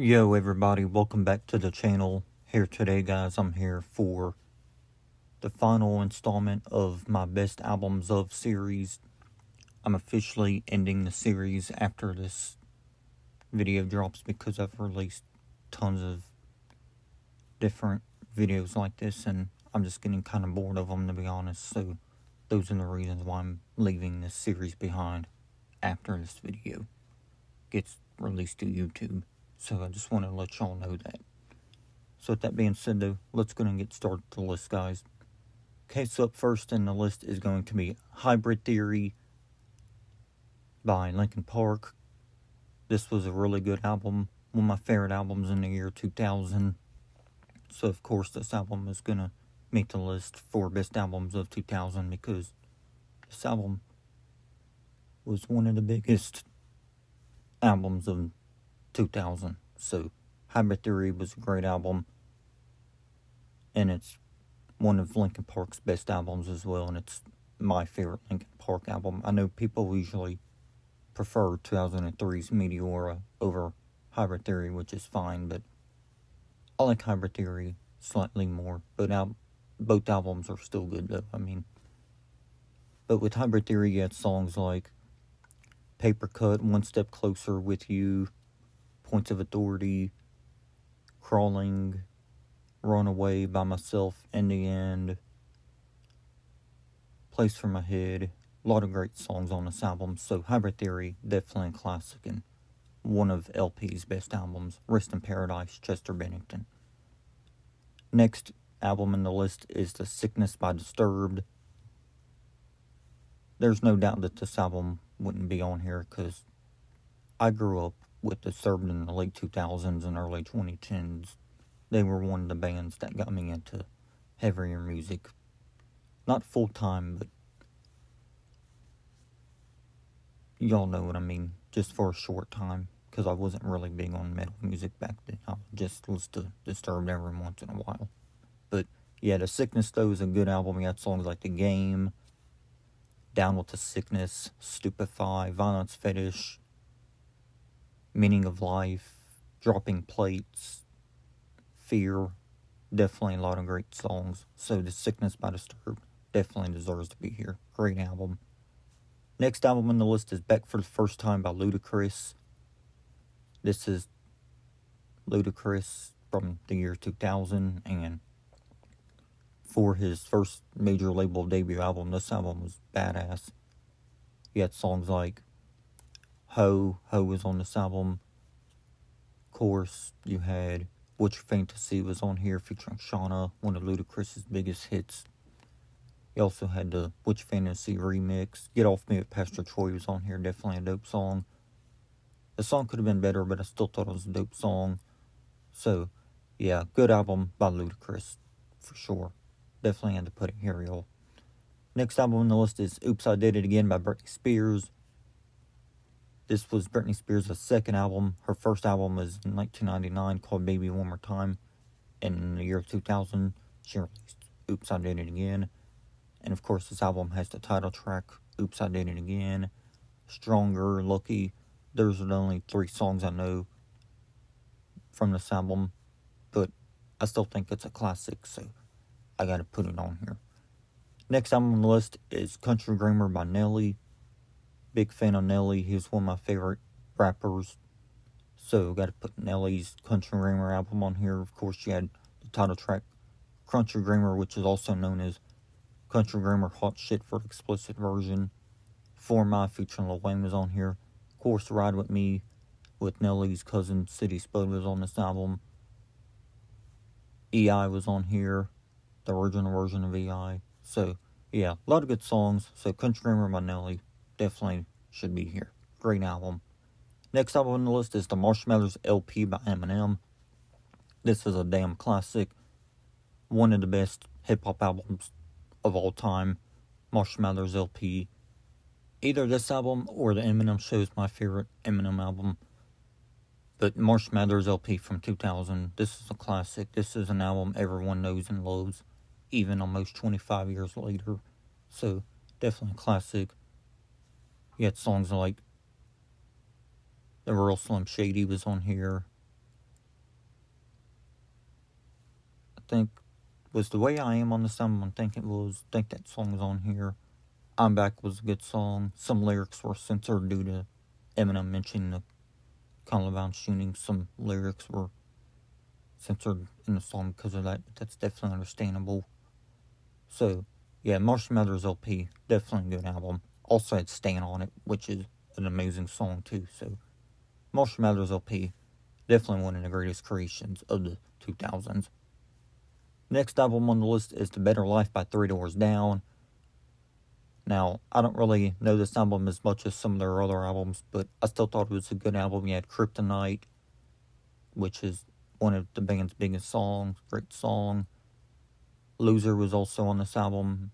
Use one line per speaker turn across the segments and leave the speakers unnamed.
Yo everybody, welcome back to the channel. Here today guys, I'm here for the final installment of my best albums of series. I'm officially ending the series after this video drops because I've released tons of different videos like this and I'm just getting kind of bored of them, to be honest. So those are the reasons why I'm leaving this series behind after this video gets released to YouTube. So I just want to let y'all know that. So with that being said though, let's go and get started with the list, guys. Okay, so up first in the list is going to be Hybrid Theory by Linkin Park. This was a really good album, one of my favorite albums in the year 2000. So of course this album is going to make the list for best albums of 2000 because this album was one of the biggest albums of 2000. So Hybrid Theory was a great album, and it's one of Linkin Park's best albums as well, and it's my favorite Linkin Park album. I know people usually prefer 2003's Meteora over Hybrid Theory, which is fine, but I like Hybrid Theory slightly more, but both albums are still good though. But with Hybrid Theory you had songs like Paper Cut, One Step Closer with You, Points of Authority, Crawling, Run Away by Myself, In the End, Place for My Head. A lot of great songs on this album. So Hybrid Theory, definitely a classic and one of LP's best albums. Rest in Paradise, Chester Bennington. Next album in the list is The Sickness by Disturbed. There's no doubt that this album wouldn't be on here because I grew up with Disturbed in the late 2000s and early 2010s. They were one of the bands that got me into heavier music. Not full time, but y'all know what I mean. Just for a short time, because I wasn't really big on metal music back then. I would just listen to Disturbed every once in a while. But yeah, The Sickness though is a good album. You got songs like The Game, Down with the Sickness, Stupefy, Violence Fetish, Meaning of Life, Dropping Plates, Fear. Definitely a lot of great songs. So The Sickness by Disturbed definitely deserves to be here. Great album. Next album on the list is Back for the First Time by Ludacris. This is Ludacris from the year 2000, and for his first major label debut album, this album was badass. You had songs like Ho was on this album. Of course, you had What's Your Fantasy was on here featuring Shauna, one of Ludacris's biggest hits. You also had the What's Your Fantasy remix. Get Off Me with Pastor Troy was on here, definitely a dope song. The song could have been better, but I still thought it was a dope song. So, yeah, good album by Ludacris, for sure. Definitely had to put it here, y'all. Next album on the list is Oops, I Did It Again by Britney Spears. This was Britney Spears' second album. Her first album was in 1999 called Baby One More Time. And in the year 2000, she released Oops, I Did It Again. And of course, this album has the title track, Oops, I Did It Again, Stronger, Lucky. Those are the only 3 songs I know from this album. But I still think it's a classic, so I gotta put it on here. Next album on the list is Country Grammar by Nelly. Big fan of Nelly. He was one of my favorite rappers. So gotta put Nelly's Country Grammar album on here. Of course, you had the title track, Country Grammar, which is also known as Country Grammar Hot Shit for the explicit version. For My featuring Lil Wayne was on here. Of course, Ride With Me with Nelly's cousin City Spud was on this album. EI was on here, the original version of EI. So, yeah, a lot of good songs. So, Country Grammar by Nelly definitely should be here. Great album. Next album on the list is the Marshmallows LP by Eminem. This is a damn classic. One of the best hip-hop albums of all time. Marshmallows LP. Either this album or the Eminem Show is my favorite Eminem album. But Marshmallows LP from 2000, this is a classic. This is an album everyone knows and loves, even almost 25 years later. So, definitely a classic. You had songs like The Real Slim Shady was on here. think, was The Way I Am on this album. I think it was. I think that song was on here. I'm Back was a good song. Some lyrics were censored due to Eminem mentioning the Columbine shooting. Some lyrics were censored in the song because of that, but that's definitely understandable. So, yeah, Marshall Mathers LP, definitely a good album. Also had Stan on it, which is an amazing song too. So, Marshall Mathers LP, definitely one of the greatest creations of the 2000s. Next album on the list is The Better Life by 3 Doors Down. Now, I don't really know this album as much as some of their other albums, but I still thought it was a good album. You had Kryptonite, which is one of the band's biggest songs, great song. Loser was also on this album.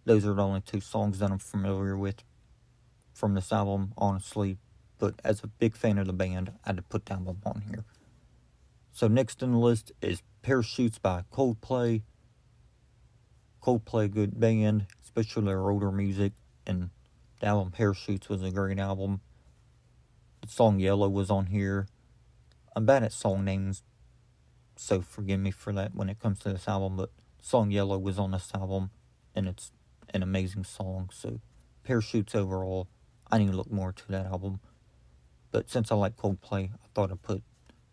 Those are the only 2 songs that I'm familiar with from this album, honestly. But as a big fan of the band, I had to put that album on here. So next on the list is Parachutes by Coldplay. Coldplay, good band, especially their older music. And the album Parachutes was a great album. The song Yellow was on here. I'm bad at song names, so forgive me for that when it comes to this album, but song Yellow was on this album, and it's an amazing song. So Parachutes overall, I need to look more to that album. But since I like Coldplay, I thought I'd put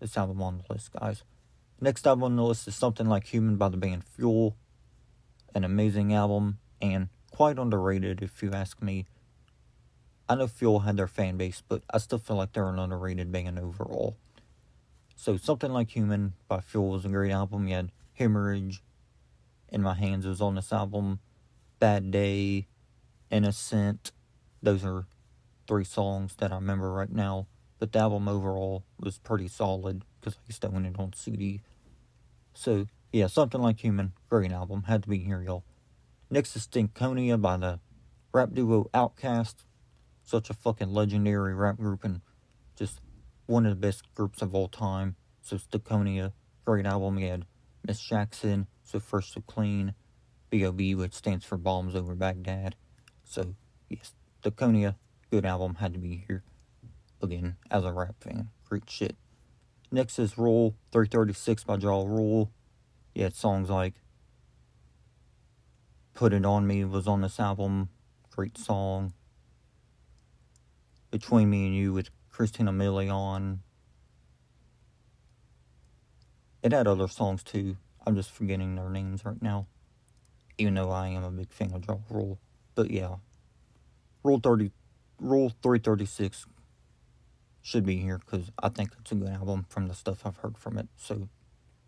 this album on the list, guys. Next album on the list is Something Like Human by the band Fuel. An amazing album, and quite underrated if you ask me. I know Fuel had their fan base, but I still feel like they're an underrated band overall. So Something Like Human by Fuel was a great album. You had Hemorrhage, In My Hands was on this album. Bad Day, Innocent. Those are 3 songs that I remember right now. But the album overall was pretty solid because I used to own it on CD. So, yeah, Something Like Human, great album. Had to be here, y'all. Next is Stinkonia by the rap duo Outkast. Such a fucking legendary rap group and just one of the best groups of all time. So Stinkonia, great album. We had Miss Jackson, So Fresh So Clean, B.O.B., which stands for Bombs Over Baghdad. So, yes, Stinkonia, good album, had to be here. Again, as a rap fan, great shit. Next is Rule 336 by Ja Rule. You had songs like Put It On Me was on this album, great song. Between Me and You with Christina Milian. It had other songs too. I'm just forgetting their names right now. Even though I am a big fan of Ja Rule. But yeah. Rule 336 should be here because I think it's a good album from the stuff I've heard from it. So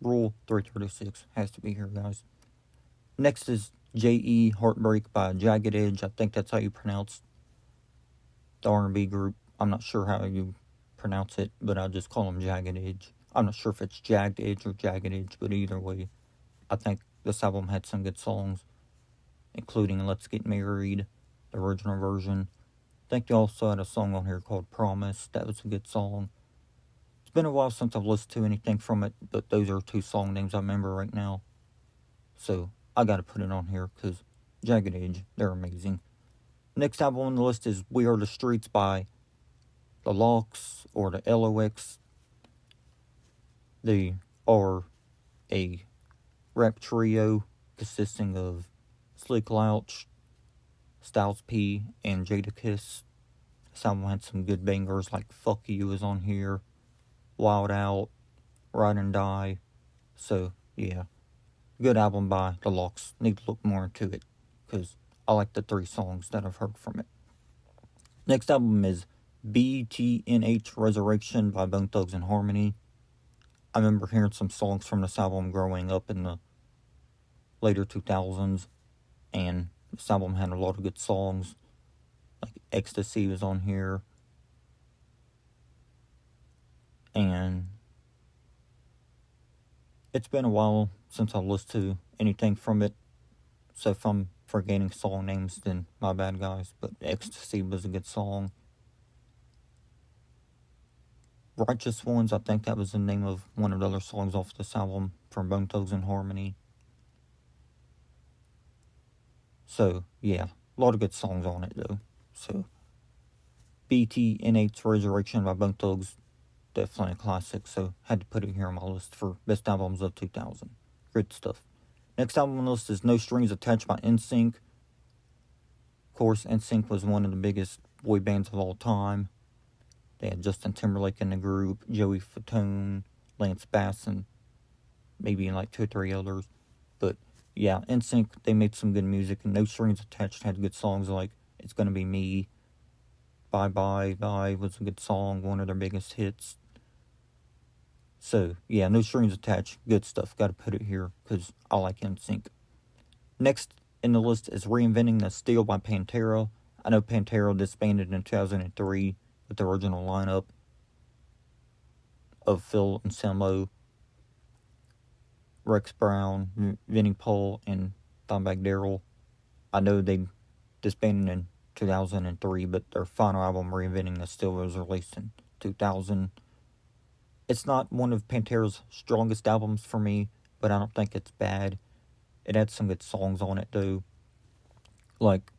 Rule 336 has to be here, guys. Next is J.E. Heartbreak by Jagged Edge. I think that's how you pronounce the R&B group. I'm not sure how you pronounce it, but I just call them Jagged Edge. I'm not sure if it's Jagged Edge or Jagged Edge, but either way, I think this album had some good songs, including Let's Get Married, the original version. I think they also had a song on here called Promise. That was a good song. It's been a while since I've listened to anything from it, but those are 2 song names I remember right now. So I gotta put it on here because Jagged Edge, they're amazing. Next album on the list is We Are the Streets by the Lox or the LOX. They are a rap trio consisting of Slick Louch, Styles P, and Jadakiss. This album had some good bangers like Fuck You was on here, Wild Out, Ride and Die. So, yeah, good album by the Lox. Need to look more into it because I like the 3 songs that I've heard from it. Next album is BTNH Resurrection by Bone Thugs and Harmony. I remember hearing some songs from this album growing up in the later 2000s, and this album had a lot of good songs. Like Ecstasy was on here. And it's been a while since I listened to anything from it. So if I'm forgetting song names, then my bad, guys. But Ecstasy was a good song. Righteous Ones, I think that was the name of one of the other songs off this album from Bone Thugs and Harmony. So, yeah, a lot of good songs on it, though. So, BTNH Resurrection by Bone Thugs, definitely a classic, so had to put it here on my list for best albums of 2000. Good stuff. Next album on the list is No Strings Attached by NSYNC. Of course, NSYNC was one of the biggest boy bands of all time. They had Justin Timberlake in the group, Joey Fatone, Lance Bass, and maybe like 2 or 3 others. But yeah, NSYNC, they made some good music, and No Strings Attached had good songs like It's Gonna Be Me, Bye Bye Bye was a good song, one of their biggest hits. So yeah, No Strings Attached, good stuff. Gotta put it here because I like NSYNC. Next in the list is Reinventing the Steel by Pantera. I know Pantera disbanded in 2003 with the original lineup of Phil Anselmo, Rex Brown, Vinnie Paul, and Dimebag Darrell. I know they disbanded in 2003, but their final album, Reinventing the Steel, was released in 2000. It's not one of Pantera's strongest albums for me, but I don't think it's bad. It had some good songs on it, though. Like,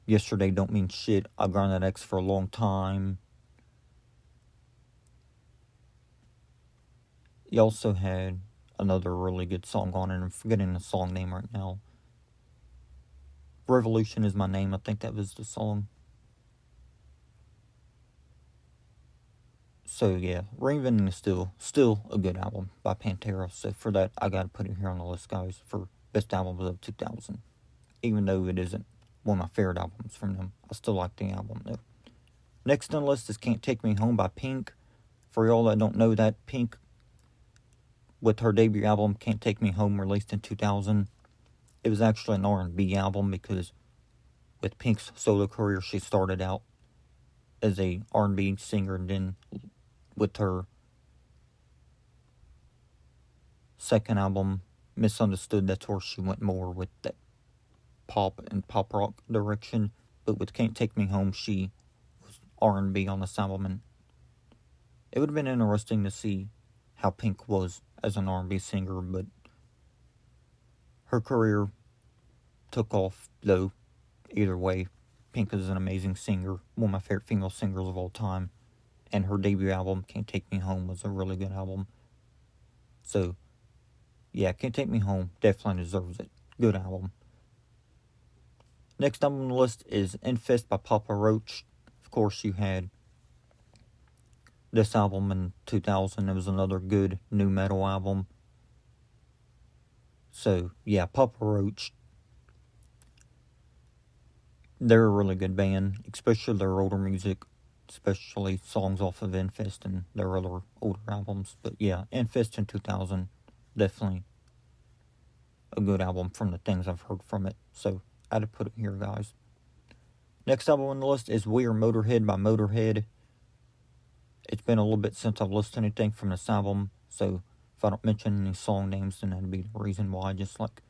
Yesterday Don't Mean Shit, I Grind That X for a Long Time. You also had another really good song on it. I'm forgetting the song name right now. Revolution Is My Name, I think that was the song. So yeah, Reinventing the Steel, still a good album by Pantera. So for that, I gotta put it here on the list, guys, for best albums of 2000. Even though it isn't one of my favorite albums from them, I still like the album though. Next on the list is Can't Take Me Home by Pink. For y'all that don't know that, Pink, with her debut album Can't Take Me Home, released in 2000, it was actually an R&B album because with Pink's solo career, she started out as a R&B singer, and then with her second album, Misunderstood, that's where she went more with that pop and pop rock direction. But with Can't Take Me Home, she was R&B on this album, and it would have been interesting to see how Pink was as an R&B singer, but her career took off, though. Either way, Pink is an amazing singer, one of my favorite female singers of all time, and her debut album, Can't Take Me Home, was a really good album. So, yeah, Can't Take Me Home definitely deserves it. Good album. Next album on the list is Infest by Papa Roach. Of course, you had this album in 2000. It was another good new metal album. So, yeah, Papa Roach, they're a really good band, especially their older music, especially songs off of Infest and their other older albums. But yeah, Infest in 2000, definitely a good album from the things I've heard from it. So I had to put it here, guys. Next album on the list is We Are Motorhead by Motorhead. It's been a little bit since I've listened to anything from this album, so if I don't mention any song names, then that'd be the reason why, just like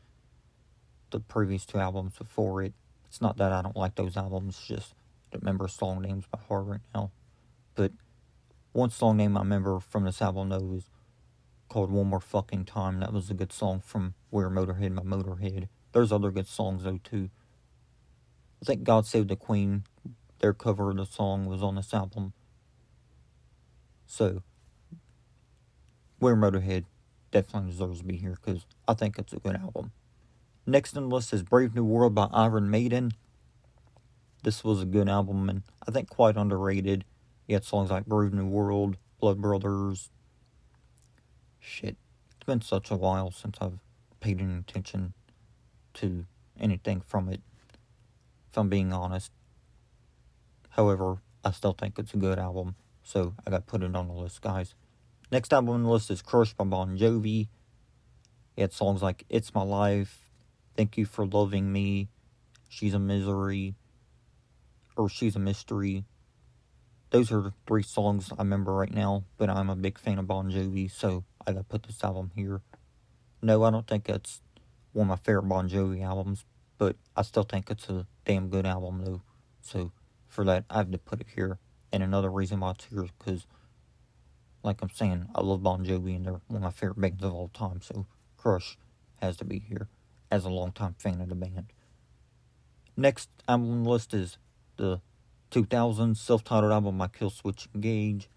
the previous 2 albums before it. It's not that I don't like those albums, just don't remember song names by heart right now. But one song name I remember from this album, though, is called One More Fucking Time. That was a good song from We're Motorhead by Motorhead. There's other good songs, though, too. I think God Save the Queen, their cover of the song, was on this album. So, We're Motorhead definitely deserves to be here because I think it's a good album. Next on the list is Brave New World by Iron Maiden. This was a good album and I think quite underrated. You had songs like Brave New World, Blood Brothers. Shit, it's been such a while since I've paid any attention to anything from it, if I'm being honest. However, I still think it's a good album, so I gotta put it on the list, guys. Next album on the list is Crush by Bon Jovi. He had songs like It's My Life, Thank You for Loving Me, She's a Misery, or She's a Mystery. Those are the 3 songs I remember right now, but I'm a big fan of Bon Jovi, so I gotta put this album here. No, I don't think it's one of my favorite Bon Jovi albums, but I still think it's a damn good album, though. So, for that, I have to put it here. And another reason why it's here is because, like I'm saying, I love Bon Jovi and they're one of my favorite bands of all time, so Crush has to be here as a longtime fan of the band. Next album on the list is the 2000 self-titled album by Killswitch Engage.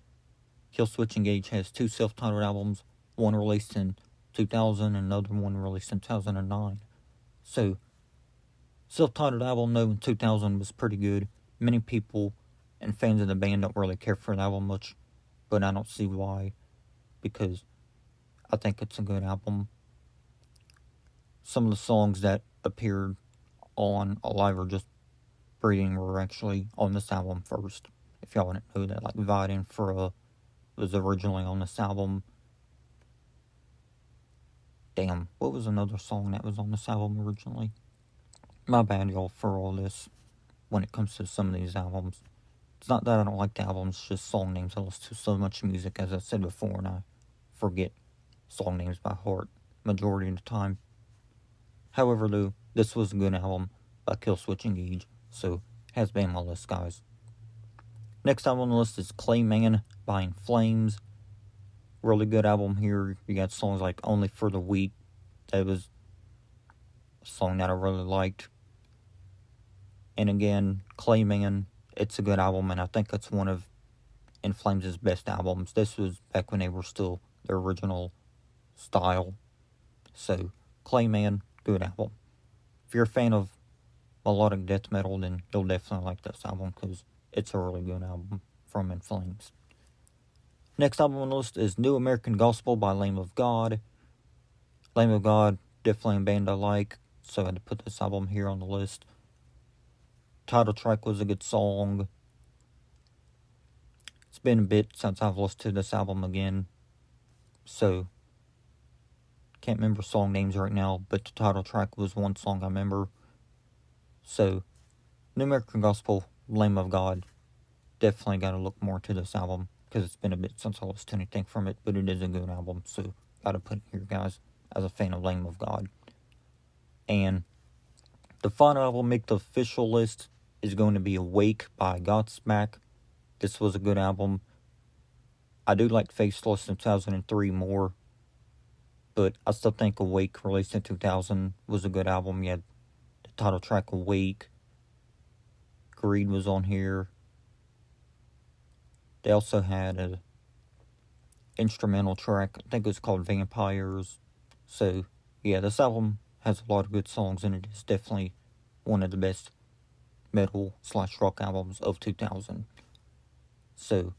Killswitch Engage has 2 self-titled albums, one released in 2000, and another one released in 2009. So, self-titled album, though, in 2000 was pretty good. Many people and fans of the band don't really care for the album much, but I don't see why, because I think it's a good album. Some of the songs that appeared on Alive or Just Breathing were actually on this album first. If y'all didn't know that, like Viding for was originally on this album. Damn, what was another song that was on this album originally? My bad, y'all, for all this when it comes to some of these albums. It's not that I don't like the albums, it's just song names. I listen to so much music, as I said before, and I forget song names by heart majority of the time. However, though, this was a good album by Killswitch Engage, so has been on my list, guys. Next album on the list is Clayman by In Flames. Really good album here. You got songs like Only for the Weak. That was a song that I really liked. And again, Clayman, it's a good album, and I think it's one of In Flames' best albums. This was back when they were still their original style. So, Clayman, good album. If you're a fan of melodic death metal, then you'll definitely like this album, because it's a really good album from In Flames. Next album on the list is New American Gospel by Lamb of God. Lamb of God, definitely a band I like, so I had to put this album here on the list. Title track was a good song. It's been a bit since I've listened to this album again, so can't remember song names right now, but the title track was one song I remember. So, New American Gospel, Lamb of God, definitely got to look more to this album, because it's been a bit since I listened to anything from it, but it is a good album, so got to put it here, guys, as a fan of Lamb of God. And the final album make the official list is going to be Awake by Godsmack. This was a good album. I do like Faceless in 2003 more, but I still think Awake, released in 2000, was a good album. You had the title track Awake. Greed was on here. They also had an instrumental track, I think it was called Vampires. So, yeah, this album has a lot of good songs, and it is definitely one of the best metal/rock albums of 2000. So,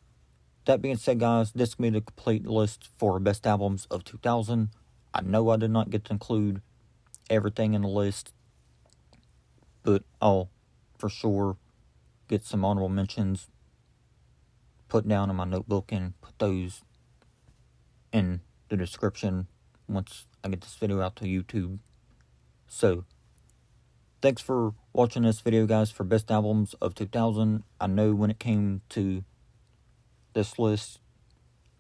that being said, guys, this will be the complete list for best albums of 2000. I know I did not get to include everything in the list, but I'll for sure get some honorable mentions put down in my notebook and put those in the description once I get this video out to YouTube. So, thanks for watching this video, guys, for best albums of 2000. I know when it came to this list,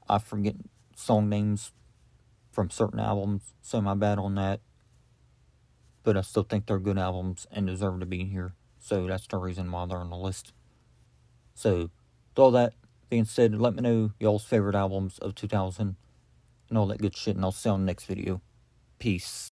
I forget song names from certain albums, so my bad on that. But I still think they're good albums and deserve to be here, so that's the reason why they're on the list. So, with all that being said, let me know y'all's favorite albums of 2000 and all that good shit, and I'll see you on the next video. Peace.